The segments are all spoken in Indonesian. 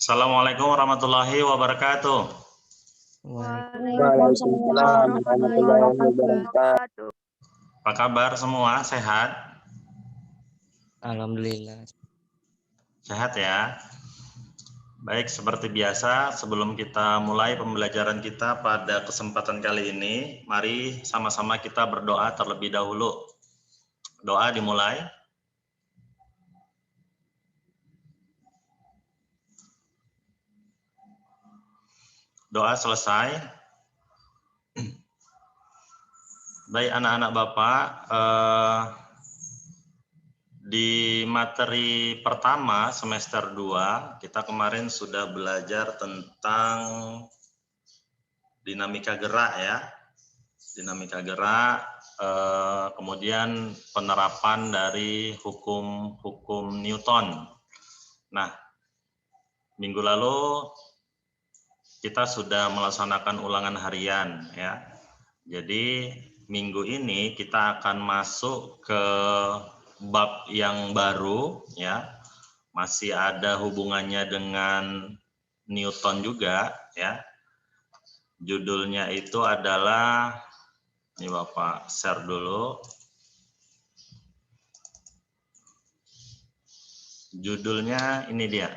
Assalamualaikum warahmatullahi wabarakatuh. Waalaikumsalam warahmatullahi wabarakatuh. Apa kabar semua? Sehat? Alhamdulillah. Sehat ya? Baik, seperti biasa sebelum kita mulai pembelajaran kita pada kesempatan kali ini, mari sama-sama kita berdoa terlebih dahulu. Doa dimulai. Doa selesai. Baik anak-anak Bapak, di materi pertama semester 2, kita kemarin sudah belajar tentang dinamika gerak ya. Dinamika gerak, kemudian penerapan dari hukum Newton. Nah, minggu lalu kita sudah melaksanakan ulangan harian ya. Jadi minggu ini kita akan masuk ke bab yang baru ya. Masih ada hubungannya dengan Newton juga ya. Judulnya itu adalah, ini Bapak share dulu. Judulnya ini dia.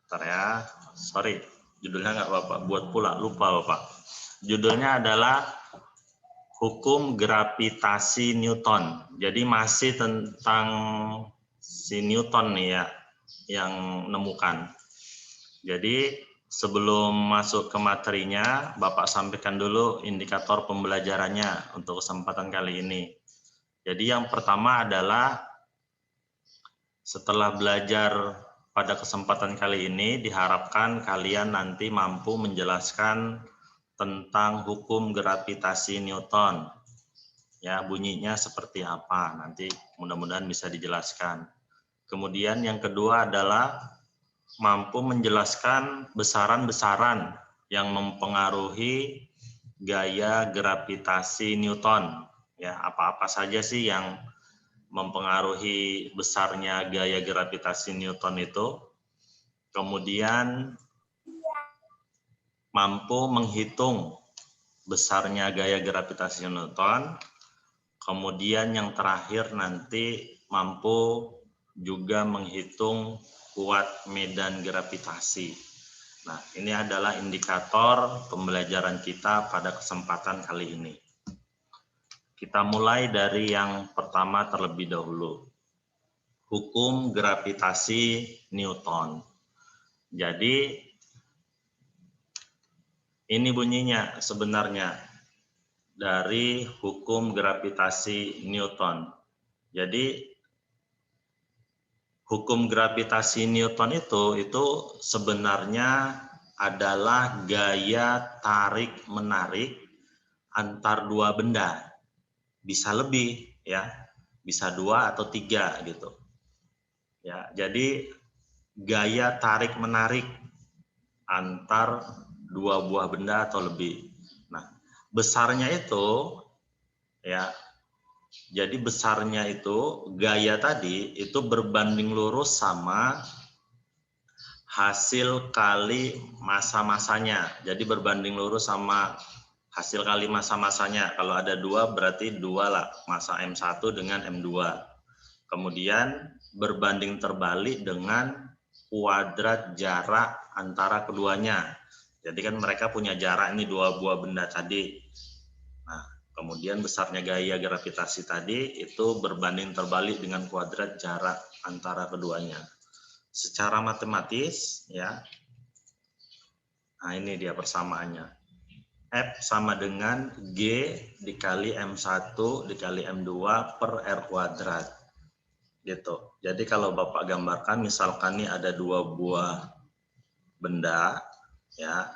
Bentar ya, sorry, judulnya nggak Bapak buat pula, lupa Bapak. Judulnya adalah Hukum Gravitasi Newton. Jadi masih tentang si Newton nih ya, yang nemukan. Jadi sebelum masuk ke materinya, Bapak sampaikan dulu indikator pembelajarannya untuk kesempatan kali ini. Jadi yang pertama adalah setelah belajar pada kesempatan kali ini, diharapkan kalian nanti mampu menjelaskan tentang hukum gravitasi Newton. Ya, bunyinya seperti apa, nanti mudah-mudahan bisa dijelaskan. Kemudian yang kedua adalah mampu menjelaskan besaran-besaran yang mempengaruhi gaya gravitasi Newton. Ya, apa-apa saja sih yang mempengaruhi besarnya gaya gravitasi Newton itu. Kemudian mampu menghitung besarnya gaya gravitasi Newton. Kemudian yang terakhir nanti mampu juga menghitung kuat medan gravitasi. Nah, ini adalah indikator pembelajaran kita pada kesempatan kali ini. Kita mulai dari yang pertama terlebih dahulu. Hukum gravitasi Newton. Jadi, ini bunyinya sebenarnya dari hukum gravitasi Newton. Jadi, hukum gravitasi Newton itu sebenarnya adalah gaya tarik-menarik antar dua benda. Bisa lebih ya, bisa 2 atau 3 gitu. Ya, jadi gaya tarik-menarik antar dua buah benda atau lebih. Nah, besarnya itu ya, jadi besarnya itu gaya tadi itu berbanding lurus sama hasil kali massa-massanya. Jadi berbanding lurus sama hasil kali massa-massanya. Kalau ada 2 berarti 2 lah, massa M1 dengan M2. Kemudian berbanding terbalik dengan kuadrat jarak antara keduanya. Jadi kan mereka punya jarak ini 2 buah benda tadi. Nah, kemudian besarnya gaya gravitasi tadi itu berbanding terbalik dengan kuadrat jarak antara keduanya. Secara matematis ya. Nah, ini dia persamaannya. F sama dengan G dikali M1 dikali M2 per R kuadrat. Gitu. Jadi kalau Bapak gambarkan, misalkan nih ada 2 buah benda ya,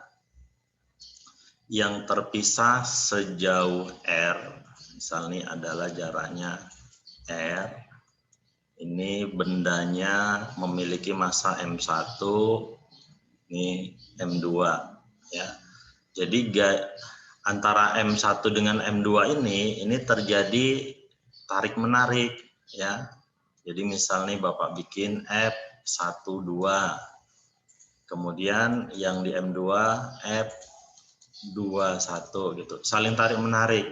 yang terpisah sejauh R. Misalnya adalah jaraknya R. Ini bendanya memiliki massa M1, ini M2 ya. Jadi antara M1 dengan M2 ini terjadi tarik menarik ya. Jadi misalnya Bapak bikin F F12. Kemudian yang di M2 F21 gitu. Saling tarik menarik.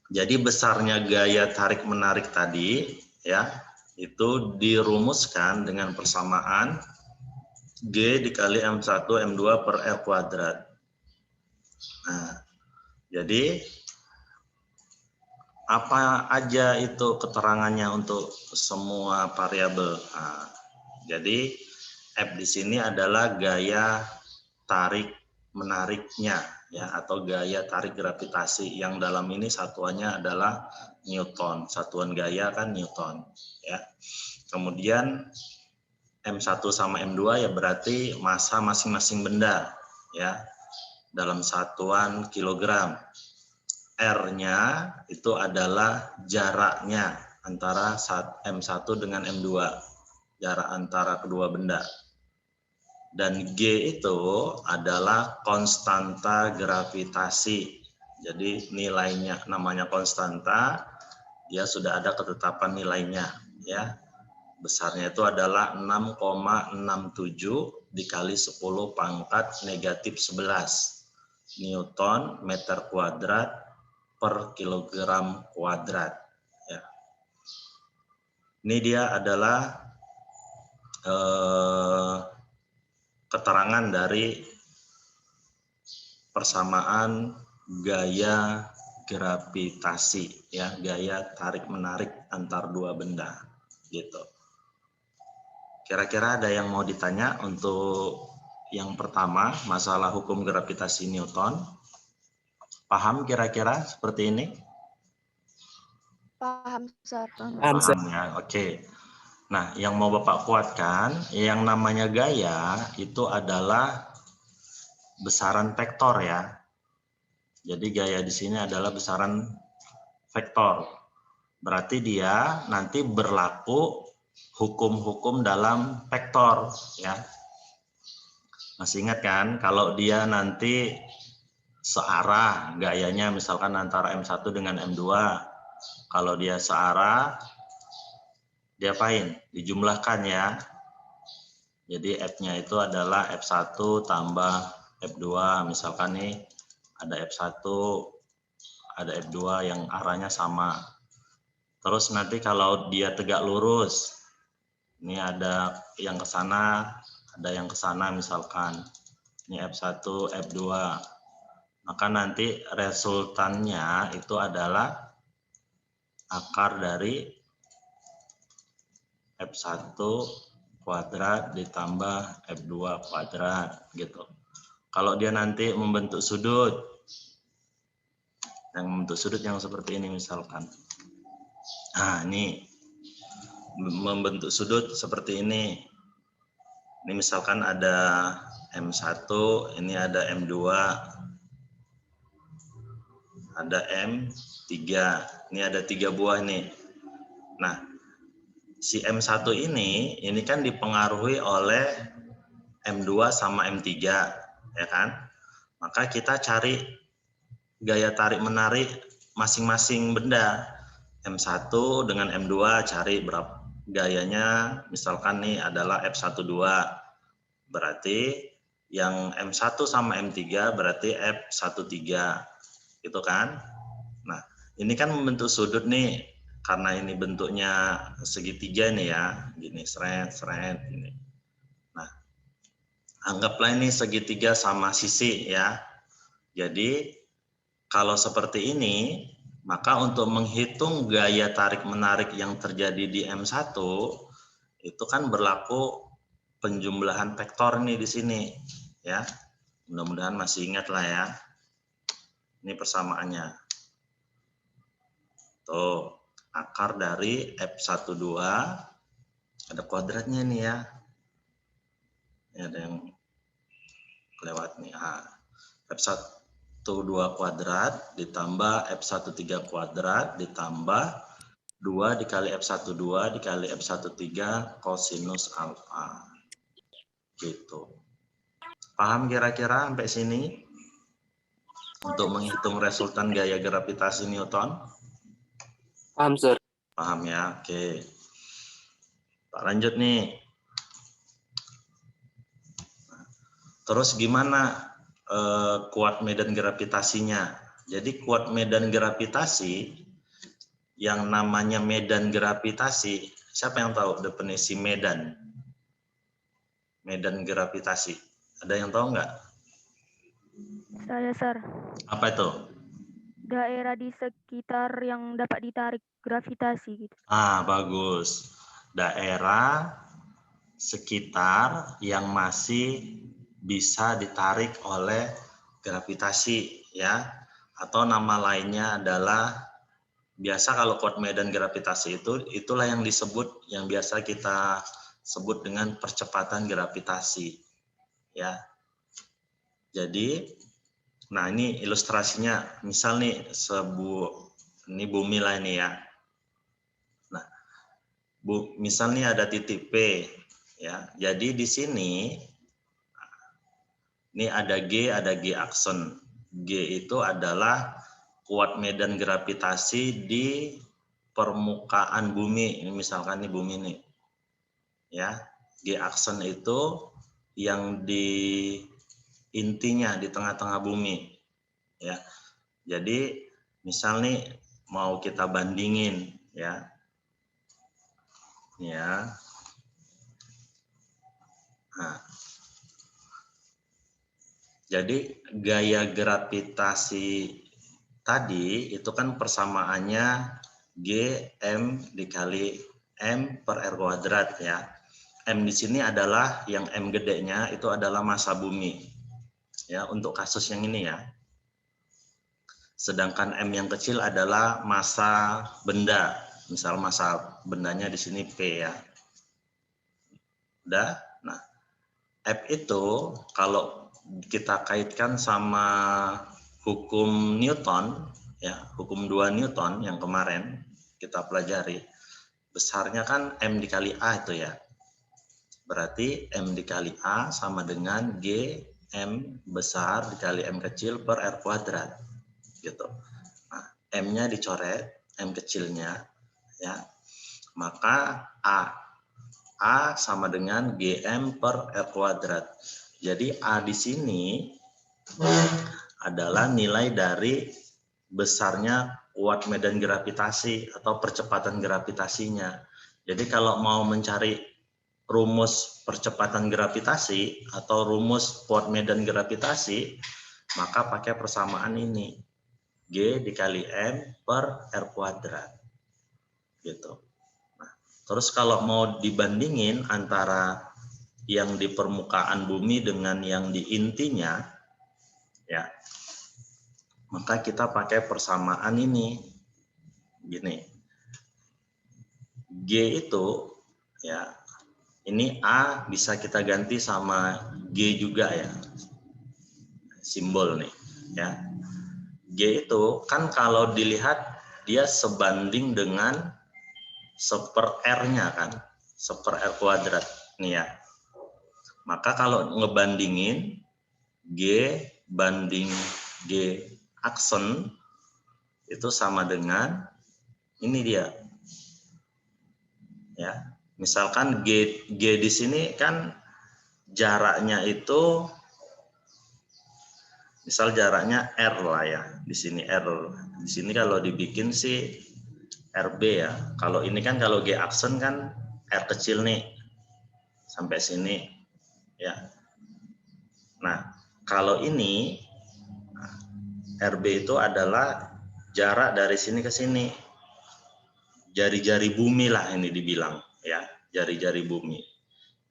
Jadi besarnya gaya tarik menarik tadi ya, itu dirumuskan dengan persamaan G dikali M1 M2 per R kuadrat. Nah, jadi apa aja itu keterangannya untuk semua variabel. Nah, jadi F di sini adalah gaya tarik menariknya ya, atau gaya tarik gravitasi yang dalam ini satuannya adalah Newton. Satuan gaya kan Newton ya. Kemudian M1 sama M2 ya berarti massa masing-masing benda ya dalam satuan kilogram. R-nya itu adalah jaraknya antara M1 dengan M2, jarak antara kedua benda. Dan G itu adalah konstanta gravitasi. Jadi nilainya namanya konstanta, dia sudah ada ketetapan nilainya ya. Besarnya itu adalah 6,67 dikali 10 pangkat negatif 11 Newton meter kuadrat per kilogram kuadrat. Ya. Ini dia adalah keterangan dari persamaan gaya gravitasi, ya, gaya tarik menarik antar dua benda, gitu. Kira-kira ada yang mau ditanya untuk yang pertama, masalah hukum gravitasi Newton? Paham kira-kira seperti ini? Paham, Sir. Paham ya, oke. Nah, yang mau Bapak kuatkan, yang namanya gaya itu adalah besaran vektor ya. Jadi gaya di sini adalah besaran vektor. Berarti dia nanti berlaku hukum-hukum dalam vektor ya. Masih ingat kan kalau dia nanti searah gayanya misalkan antara M1 dengan M2. Kalau dia searah diapain? Dijumlahkan ya. Jadi F-nya itu adalah F1 tambah F2. Misalkan nih ada F1, ada F2 yang arahnya sama. Terus nanti kalau dia tegak lurus, ini ada yang ke sana, ada yang ke sana misalkan. Ini F1, F2. Maka nanti resultannya itu adalah akar dari F1 kuadrat ditambah F2 kuadrat gitu. Kalau dia nanti membentuk sudut, yang seperti ini misalkan. Nah, ini membentuk sudut seperti ini. Ini misalkan ada M1, ini ada M2, ada M3. Ini ada 3 buah nih. Nah, si M1 ini kan dipengaruhi oleh M2 sama M3, ya kan? Maka kita cari gaya tarik menarik masing-masing benda. M1 dengan M2 cari berapa gayanya, misalkan nih adalah F12. Berarti yang M1 sama M3 berarti F13. Gitu kan? Nah, ini kan membentuk sudut nih. Karena ini bentuknya segitiga nih ya, gini seret ini. Nah, anggaplah ini segitiga sama sisi ya. Jadi kalau seperti ini, maka untuk menghitung gaya tarik menarik yang terjadi di M1 itu kan berlaku penjumlahan vektor nih di sini ya. Mudah-mudahan masih ingat lah ya. Ini persamaannya. Tuh. Akar dari F12 ada kuadratnya nih ya. Ini ada yang kelewat nih. F12 kuadrat ditambah F13 kuadrat ditambah 2 dikali F12 dikali F13 kosinus alfa. Gitu. Paham kira-kira sampai sini? Untuk menghitung resultan gaya gravitasi Newton? Paham, Sir. Paham ya, oke. Pak lanjut nih. Terus gimana kuat medan gravitasinya? Jadi kuat medan gravitasi, yang namanya medan gravitasi, siapa yang tahu definisi medan? Medan gravitasi. Ada yang tahu nggak? Saya, Sir. Apa itu? Daerah di sekitar yang dapat ditarik gravitasi gitu. Bagus. Daerah sekitar yang masih bisa ditarik oleh gravitasi, ya. Atau nama lainnya adalah, biasa kalau kuat medan gravitasi itulah yang disebut, yang biasa kita sebut dengan percepatan gravitasi, ya. Jadi, nah ini ilustrasinya, misal nih ini bumi lah ini ya. Nah, misal nih ada titik P, ya. Jadi di sini ini ada G aksen. G itu adalah kuat medan gravitasi di permukaan bumi. Ini misalkan nih bumi nih. Ya, G aksen itu yang di intinya di tengah-tengah bumi. Ya. Jadi misal nih mau kita bandingin, ya. Ya. Nah, jadi gaya gravitasi tadi itu kan persamaannya G M dikali M per R kuadrat, ya. M di sini adalah yang M gedenya itu adalah massa bumi, ya, untuk kasus yang ini ya. Sedangkan M yang kecil adalah massa benda. Misal massa bendanya di sini P, ya. Udah. Nah, F itu kalau kita kaitkan sama hukum Newton, ya, hukum 2 Newton yang kemarin kita pelajari, besarnya kan M dikali A itu ya. Berarti M dikali A sama dengan G M besar dikali M kecil per R kuadrat. Gitu. Nah, M-nya dicoret, M kecilnya, ya. Maka A sama dengan GM per R kuadrat. Jadi A di sini adalah nilai dari besarnya kuat medan gravitasi atau percepatan gravitasinya. Jadi kalau mau mencari rumus percepatan gravitasi atau rumus kuat medan gravitasi, maka pakai persamaan ini. G dikali M per R kuadrat. Gitu. Terus kalau mau dibandingin antara yang di permukaan bumi dengan yang di intinya, ya, maka kita pakai persamaan ini. Gini. G itu, ya, ini A bisa kita ganti sama G juga ya. Simbol nih, ya. G itu kan kalau dilihat dia sebanding dengan seper R-nya kan, seper R kuadrat nih ya. Maka kalau ngebandingin G banding G aksen itu sama dengan ini dia. Ya, misalkan G di sini kan jaraknya itu misal jaraknya R lah ya. Di sini R. Di sini kalau dibikin sih RB ya. Kalau ini kan kalau G aksen kan R kecil nih sampai sini ya. Nah, kalau ini RB itu adalah jarak dari sini ke sini. Jari-jari bumi lah ini dibilang ya, jari-jari bumi.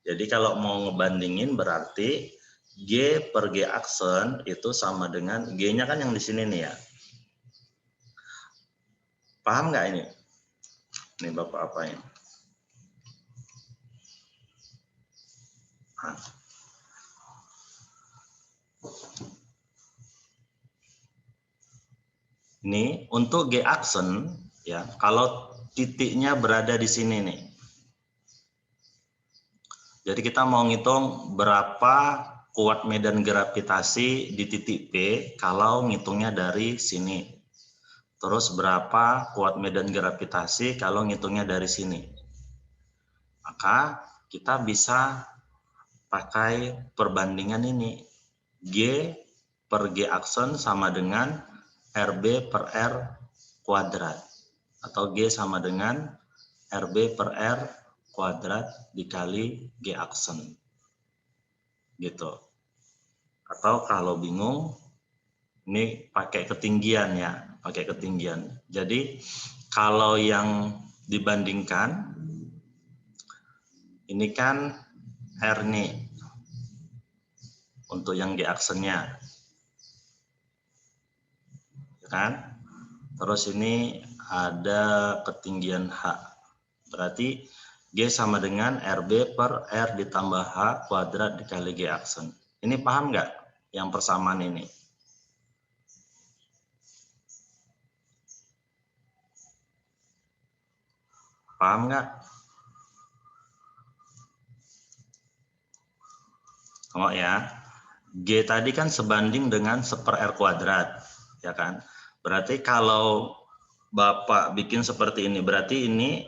Jadi kalau mau ngebandingin berarti G per G aksen itu sama dengan G-nya kan yang di sini nih ya. Paham nggak ini? Ini Bapak apain? Nah. Ini untuk G aksen ya, kalau titiknya berada di sini nih. Jadi kita mau ngitung berapa kuat medan gravitasi di titik P kalau ngitungnya dari sini. Terus berapa kuat medan gravitasi kalau ngitungnya dari sini. Maka kita bisa pakai perbandingan ini. G per G aksen sama dengan RB per R kuadrat. Atau G sama dengan RB per R kuadrat dikali G aksen. Gitu. Atau kalau bingung, ini pakai ketinggian ya, pakai ketinggian. Jadi kalau yang dibandingkan, ini kan R nih, untuk yang G aksennya. Kan? Terus ini ada ketinggian H. Berarti G sama dengan RB per R ditambah H kuadrat dikali G aksen. Ini paham nggak yang persamaan ini? Paham nggak? Oh ya, G tadi kan sebanding dengan 1/R kuadrat, ya kan? Berarti kalau Bapak bikin seperti ini, berarti ini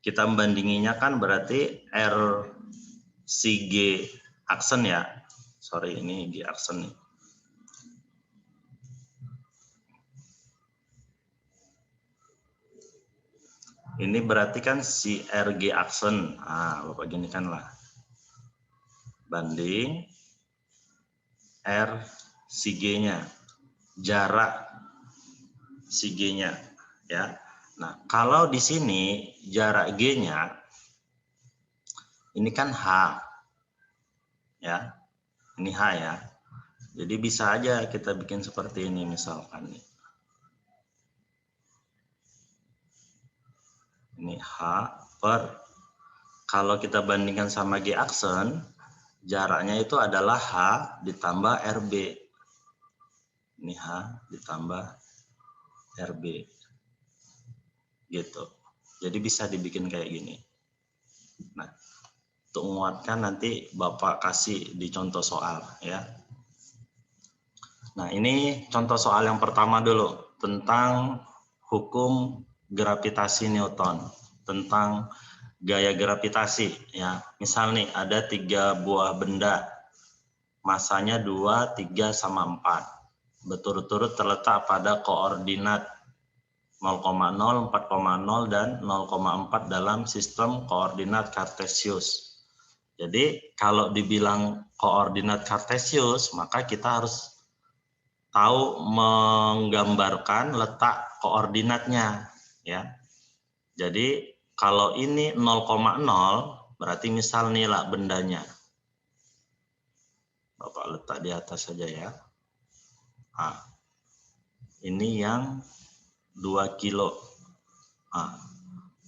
kita membandinginya kan berarti R si G aksen ya. Sorry, ini G aksen nih. Ini berarti kan si RG aksen. Nah, Bapak ginikan lah. Banding R si G-nya. Jarak si G-nya. Ya. Nah, kalau di sini jarak G-nya ini kan H. Ya. Ini H ya. Jadi bisa aja kita bikin seperti ini misalkan nih. Ini H per, kalau kita bandingkan sama G aksen, jaraknya itu adalah H ditambah RB. Ini H ditambah RB. Gitu. Jadi bisa dibikin kayak gini. Nah, untuk menguatkan nanti Bapak kasih di contoh soal ya. Nah, ini contoh soal yang pertama dulu tentang hukum gravitasi Newton, tentang gaya gravitasi ya. Misal nih ada 3 buah benda, masanya 2, 3, sama 4. Berturut-turut terletak pada koordinat 0,0, 4,0, dan 0,4 dalam sistem koordinat Kartesius. Jadi kalau dibilang koordinat Kartesius, maka kita harus tahu menggambarkan letak koordinatnya ya. Jadi kalau ini 0,0 berarti misal nih lah bendanya. Bapak letak di atas saja ya. Nah, ini yang 2 kilo. Nah,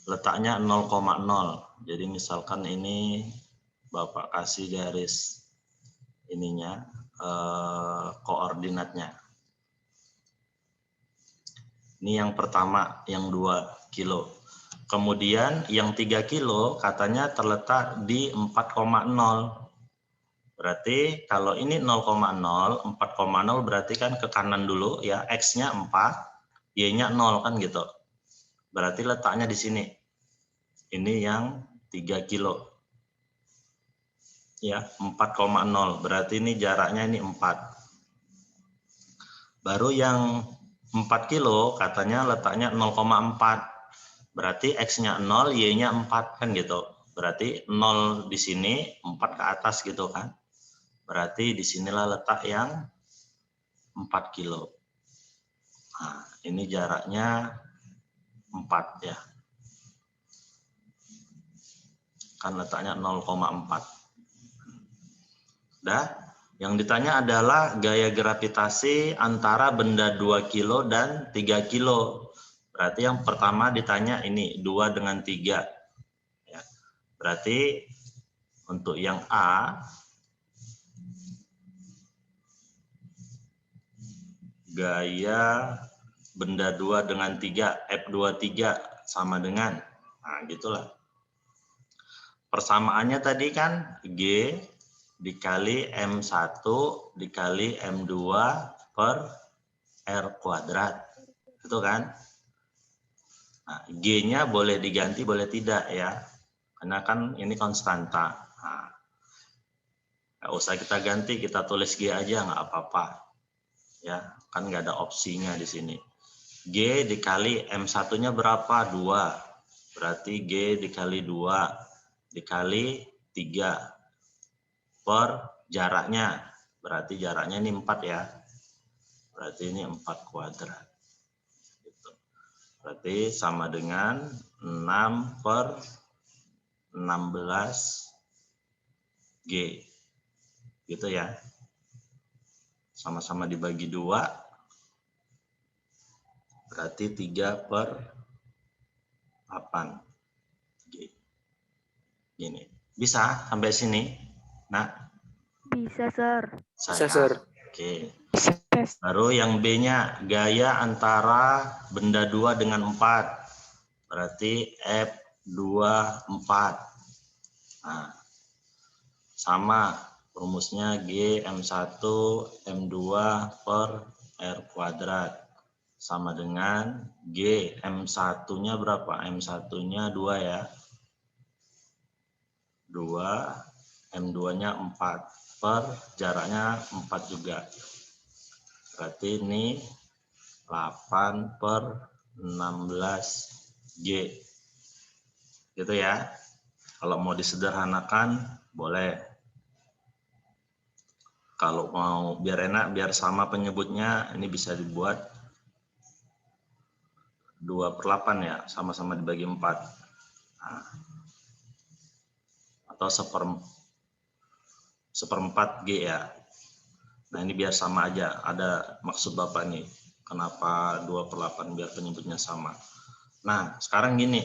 letaknya 0,0. Jadi misalkan ini Bapak kasih garis ininya koordinatnya. Ini yang pertama, yang 2 kilo. Kemudian yang 3 kilo katanya terletak di 4,0. Berarti kalau ini 0,0, 4,0 berarti kan ke kanan dulu ya, X-nya 4, Y-nya 0 kan gitu. Berarti letaknya di sini. Ini yang 3 kilo. Ya, 4,0. Berarti ini jaraknya ini 4. Baru yang 4 kilo katanya letaknya 0,4. Berarti X-nya 0, Y-nya 4 kan gitu. Berarti 0 di sini, 4 ke atas gitu kan. Berarti disinilah letak yang 4 kilo. Nah, ini jaraknya 4 ya. Kan letaknya 0,4. Dah, yang ditanya adalah gaya gravitasi antara benda 2 kilo dan 3 kilo. Berarti yang pertama ditanya ini 2 dengan 3. Ya. Berarti untuk yang A, gaya benda 2 dengan 3, F23 sama dengan, nah gitulah. Persamaannya tadi kan G dikali M1 dikali M2 per R kuadrat. Itu kan? Nah, G-nya boleh diganti, boleh tidak ya. Karena kan ini konstanta. Nah, Nggak usah kita ganti, kita tulis G aja nggak apa-apa. Ya, kan nggak ada opsinya di sini. G dikali M1-nya berapa? 2. Berarti G dikali 2 dikali 3 per jaraknya. Berarti jaraknya ini 4 ya. Berarti ini 4 kuadrat. Gitu. Berarti sama dengan 6 per 16 G. Gitu ya. Sama-sama dibagi 2. Berarti 3 per 8 G. Gini. Bisa sampai sini? Nah, Bisa, Sir. Bisa, Sir. Oke. Baru yang B-nya, gaya antara benda 2 dengan 4. Berarti F24. Nah, sama rumusnya G M1 M2 per R kuadrat. Sama dengan G M1-nya berapa? M1-nya 2 ya. 2, M2-nya 4 per jaraknya 4 juga. Berarti ini 8 per 16 G. Gitu ya. Kalau mau disederhanakan boleh. Kalau mau biar enak, biar sama penyebutnya, ini bisa dibuat 2/8 ya, sama-sama dibagi 4. Nah, atau seperempat G ya. Nah ini biar sama aja, ada maksud Bapak nih. Kenapa 2/8 biar penyebutnya sama. Nah sekarang gini,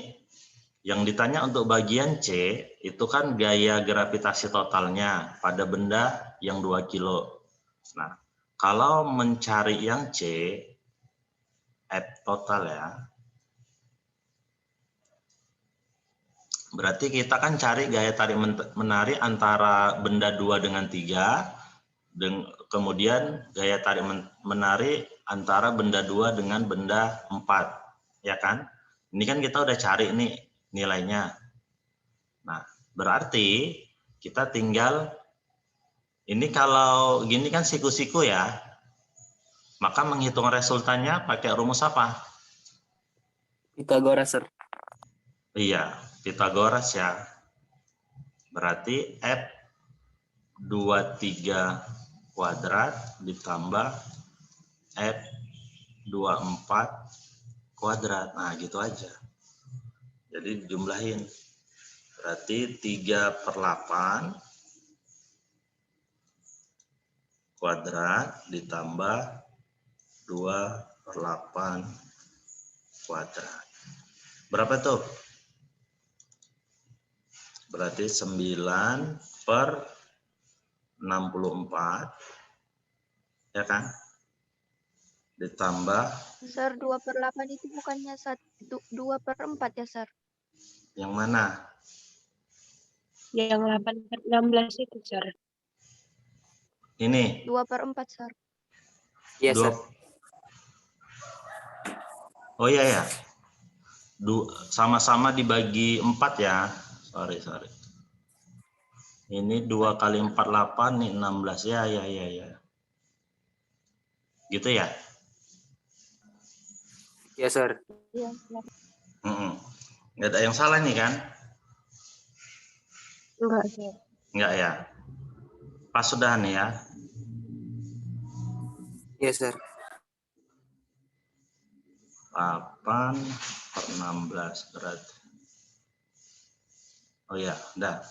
yang ditanya untuk bagian C, itu kan gaya gravitasi totalnya pada benda yang 2 kilo. Nah, kalau mencari yang C, F total ya, berarti kita kan cari gaya tarik menarik antara benda 2 dengan 3, kemudian gaya tarik menarik antara benda 2 dengan benda 4, ya kan? Ini kan kita udah cari nih nilainya. Nah, berarti kita tinggal, ini kalau gini kan siku-siku ya, maka menghitung resultannya pakai rumus apa? Pitagoras, Sir. Iya, Pitagoras ya. Berarti F23 kuadrat ditambah F24 kuadrat. Nah, gitu aja. Jadi dijumlahin. Berarti 3/8 kuadrat ditambah 2/8 kuadrat. Berapa tuh? Berarti 9/64, ya kan? Ditambah, Sir, 2/8 itu bukannya 2/4 ya, Sir? yang mana? Yang 8/16 itu, Sir. Ini 2/4, Sir. Iya, Sir. Oh iya ya. Sama-sama dibagi 4 ya. Sorry. Ini 2 kali 48 nih 16 ya. Gitu ya? Iya, Sir. Iya. Nggak ada yang salah nih kan? Enggak, Sir. Nggak ya? Pas sudah nih ya. Iya, Sir. 8/16 berarti. Oh ya, udah.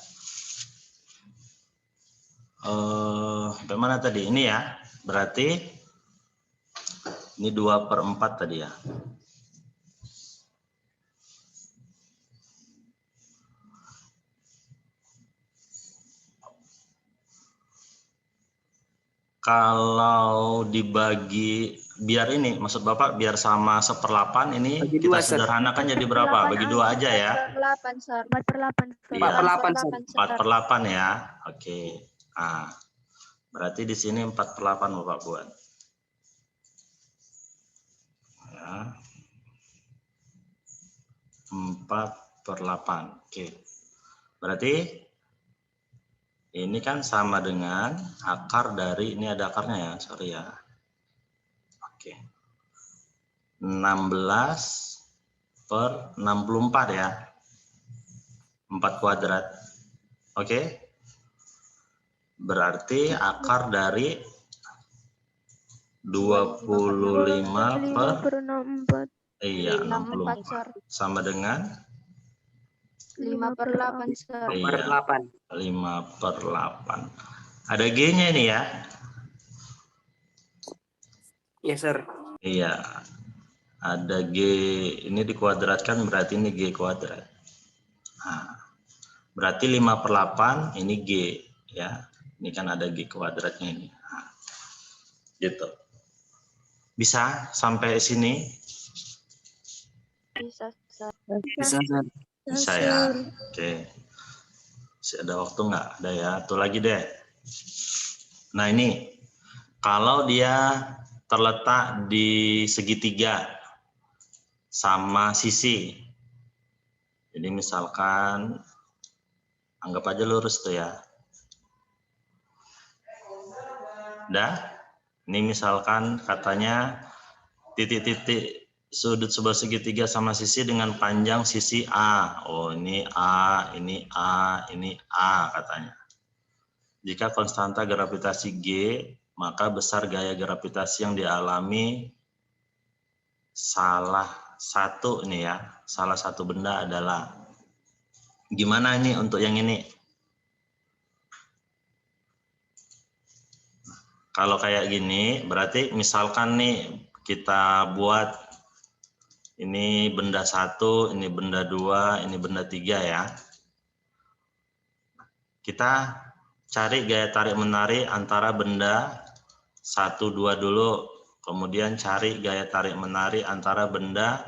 Bagaimana tadi? Ini ya. Berarti ini 2/4 tadi ya. Kalau dibagi, biar ini, maksud Bapak biar sama 1/8, ini Bagi kita 2, Sir. sederhanakan jadi berapa? Bagi 2 aja ya? 4/8, Sir. 4/8, Sir. Iya. 4/8, Sir. 4/8 ya. Oke. Nah, berarti di sini 4/8 Bapak buat. Ya. 4/8. Oke. Berarti Ini kan sama dengan akar dari, ini ada akarnya ya, sorry ya. Oke. 16 per 64 ya. 4 kuadrat. Oke. Berarti akar dari 25 5 per, per 64. iya, 64, 64. Sir. Sama dengan 5 per 8, Sir. Per iya, 8. 5 per 8. Ada G-nya ini ya. Iya, Sir. Iya. Ada G, ini dikuadratkan berarti ini G kuadrat. Nah, berarti 5 per 8 ini G ya. Ini kan ada G kuadratnya ini. Nah, gitu. Bisa sampai sini? Bisa, Sir. Bisa, Sir. Bisa ya. Oke. Masih ada waktu nggak? Ada ya. Tuh lagi deh. Nah ini, kalau dia terletak di segitiga sama sisi. Jadi misalkan, anggap aja lurus tuh ya. Udah? Ini misalkan katanya titik-titik sudut sebuah segitiga sama sisi dengan panjang sisi A. Oh ini A, ini A, ini A katanya. Jika konstanta gravitasi G, maka besar gaya gravitasi yang dialami salah satu ini ya. Salah satu benda adalah. Gimana ini untuk yang ini? Kalau kayak gini, berarti misalkan nih kita buat ini benda 1, ini benda 2, ini benda 3 ya. Kita cari gaya tarik-menarik antara benda 1, 2 dulu. Kemudian cari gaya tarik-menarik antara benda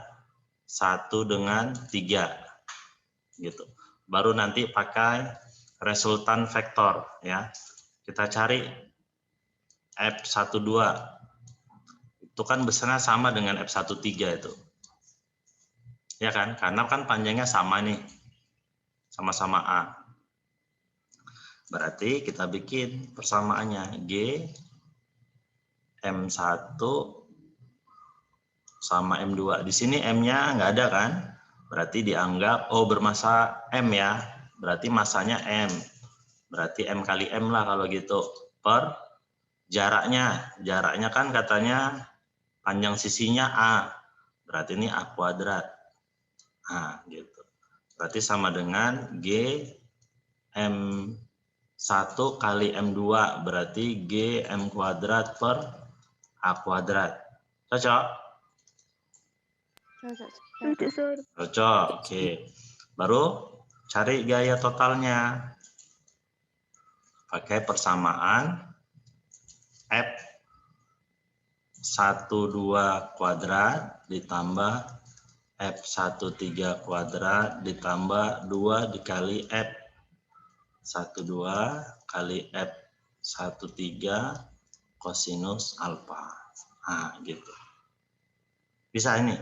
1 dengan 3. Gitu. Baru nanti pakai resultan vektor ya. Kita cari F12 itu kan besarnya sama dengan F13 itu ya kan, karena kan panjangnya sama nih, sama-sama A. Berarti kita bikin persamaannya G M1 sama M2. Di sini M-nya nggak ada kan, berarti dianggap oh bermassa M ya, berarti masanya M, berarti M kali M lah kalau gitu, per jaraknya kan katanya panjang sisinya A, berarti ini A kuadrat. Nah, gitu. Berarti sama dengan G M1 kali M2, berarti G M kuadrat per A kuadrat. Cocok? Cocok, oke. Baru cari gaya totalnya. Pakai persamaan F12 kuadrat ditambah F13 kuadrat ditambah 2 dikali F12 kali F13 kosinus alfa. Nah, gitu. Bisa ini.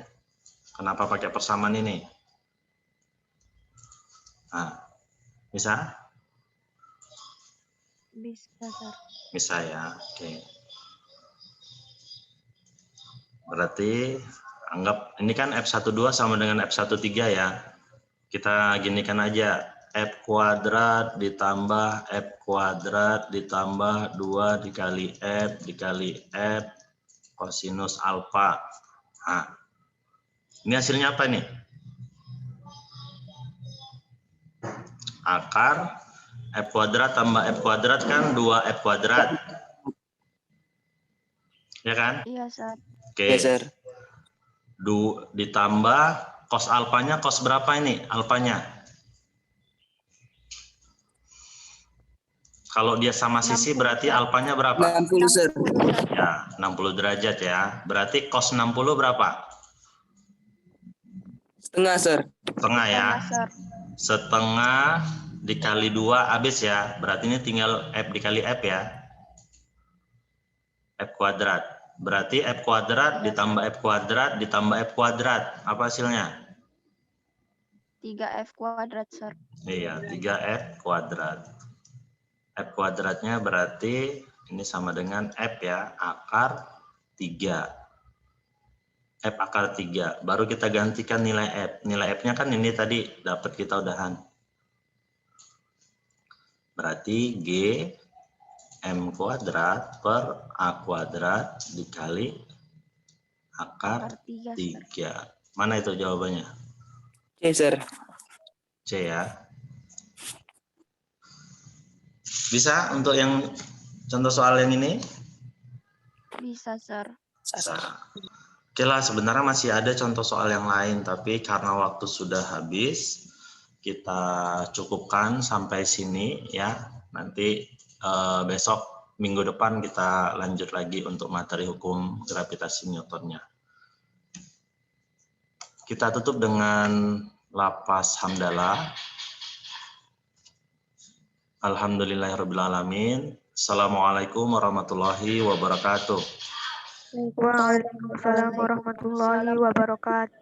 Kenapa pakai persamaan ini? Nah, bisa? Bisa, Sir. Bisa ya, oke. Berarti anggap ini kan F12 sama dengan F13 ya. Kita ginikan aja. F kuadrat ditambah F kuadrat ditambah 2 dikali F kosinus alfa. Nah, ini hasilnya apa nih? Akar F kuadrat tambah F kuadrat kan 2F kuadrat. Ya kan? Iya, Sir. Oke. Iya, Sir. Ditambah cos alfanya, cos berapa ini alfanya? Kalau dia sama sisi 60, berarti Sir. alfanya berapa? 60, Sir. Ya, 60 derajat ya. Berarti cos 60 berapa? Setengah, Sir. Setengah ya. Setengah, Sir. Setengah dikali 2 habis ya. Berarti ini tinggal F dikali F ya. F kuadrat. Berarti F kuadrat ditambah F kuadrat ditambah F kuadrat. Apa hasilnya? 3F kuadrat, Sir. Iya, 3F kuadrat. F kuadratnya berarti ini sama dengan F ya, akar 3. F akar 3. Baru kita gantikan nilai F. Nilai F-nya kan ini tadi dapat kita udahan. Berarti G M kuadrat per A kuadrat dikali akar 3. Mana itu jawabannya? C, Sir. C ya. Bisa untuk yang contoh soal yang ini? Bisa, Sir. Bisa. Oke lah, sebenarnya masih ada contoh soal yang lain, tapi karena waktu sudah habis, kita cukupkan sampai sini ya. Nanti besok minggu depan kita lanjut lagi untuk materi hukum gravitasi Newtonnya. Kita tutup dengan lafaz hamdalah. Alhamdulillahirrabbilalamin. Assalamualaikum warahmatullahi wabarakatuh. Waalaikumsalam warahmatullahi wabarakatuh.